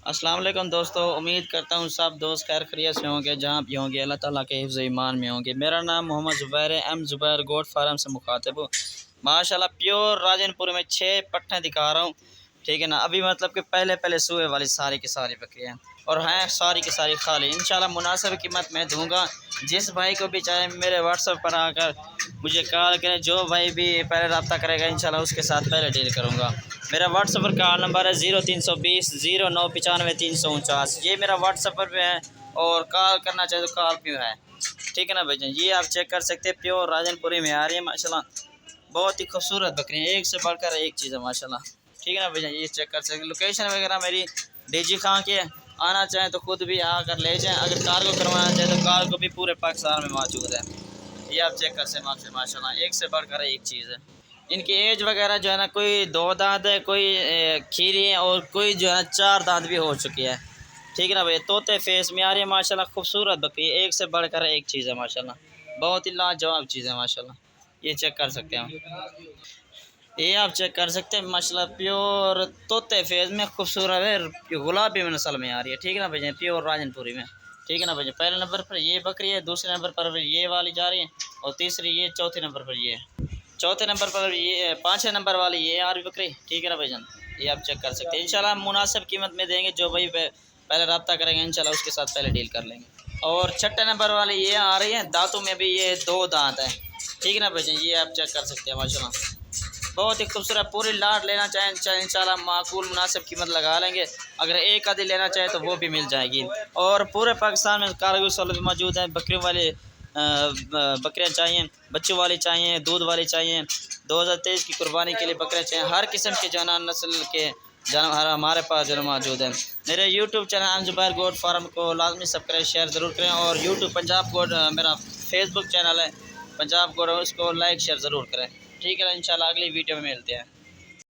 अस्सलाम वालेकुम दोस्तों, उम्मीद करता हूँ सब दोस्त खैर खैरियत से होंगे, जहाँ भी होंगे अल्लाह ताला के हिफ्ज़ ईमान में होंगे। मेरा नाम मोहम्मद ज़ुबैर है, एम ज़ुबैर गोट फार्म से मुखातिब हूँ। माशाल्लाह प्योर राजनपुर में 6 पट्ठे दिखा रहा हूँ, ठीक है ना। अभी मतलब कि पहले पहले सूए वाली सारी की सारी बकरियाँ और हैं सारी की सारी खाली। इंशाल्लाह मुनासिब कीमत मैं दूँगा। जिस भाई को भी चाहे मेरे व्हाट्सएप पर आकर मुझे कॉल करें, जो भाई भी पहले रब्ता करेगा इंशाल्लाह उसके साथ पहले डील करूँगा। मेरा व्हाट्सएप पर कॉल नंबर है 0320 0995 349। ये मेरा व्हाट्सएप पर भी है और कॉल करना चाहे तो कॉल भी है, ठीक है ना भाईजान। ये आप चेक कर सकते हैं, प्योर राजनपुरी में आ रही है माशाल्लाह। बहुत ही खूबसूरत बकरी है, एक से बढ़कर एक चीज़ है माशाल्लाह, ठीक है ना भैया। ये चेक कर सकते। लोकेशन वगैरह मेरी डीजी खां की है, आना चाहें तो खुद भी आकर ले जाएं। अगर कार्गो करवाना चाहें तो कार्गो भी पूरे पाकिस्तान में मौजूद है। ये आप चेक कर सकते हैं माशाल्लाह, एक से बढ़कर एक चीज़ है। इनकी एज वगैरह जो है ना, कोई 2 दांत है, कोई खीरी है और कोई जो है ना 4 दांत भी हो चुकी है, ठीक है ना भैया। तोते फेस में आ रही है माशाल्लाह, खूबसूरत बकरी है, एक से बढ़कर एक चीज़ है माशाल्लाह, बहुत ही लाजवाब चीज़ है माशाल्लाह। ये चेक कर सकते हैं, ये आप चेक कर सकते हैं माशाल्लाह। प्योर तोते फेज में खूबसूरत है, गुलाबी में नस्ल में आ रही है, ठीक है ना भैया, प्योर राजनपुरी में, ठीक है ना भैया। पहले नंबर पर ये बकरी है, दूसरे नंबर पर ये वाली जा रही है और तीसरी ये, चौथे नंबर पर ये, चौथे नंबर पर ये, पाँचवें नंबर वाली ये आ रही बकरी, ठीक है ना भाईजान। ये आप चेक कर सकते हैं। इंशाल्लाह मुनासिब कीमत में देंगे, जो भाई पहले रब्ता करेंगे इंशाल्लाह उसके साथ पहले डील कर लेंगे। और छठे नंबर वाली ये आ रही है, दांतों में भी ये 2 दांत हैं, ठीक है ना भाईजान। ये आप चेक कर सकते हैं माशाल्लाह, बहुत ही खूबसूरत। पूरी लाट लेना चाहें इंशाल्लाह माकूल मुनासिब कीमत लगा लेंगे। अगर एक आधी लेना चाहे तो वो भी मिल जाएगी। और पूरे पाकिस्तान में कार्गो सहूलत मौजूद है। बकरियों वाले बकरियाँ चाहिए, बच्चों वाली चाहिए, दूध वाली चाहिए, 2023 की कुर्बानी के लिए बकरियाँ चाहिए, हर किस्म के जाना नस्ल के जानवर हमारे पास जो मौजूद है। मेरे YouTube channel M Zubair goat farm को लाजमी सब्सक्राइब शेयर ज़रूर करें। और यूट्यूब पंजाब गोट मेरा फेसबुक चैनल है पंजाब गोट, उसको लाइक शेयर ज़रूर करें, ठीक है ना। इंशाल्लाह अगली वीडियो में मिलते हैं।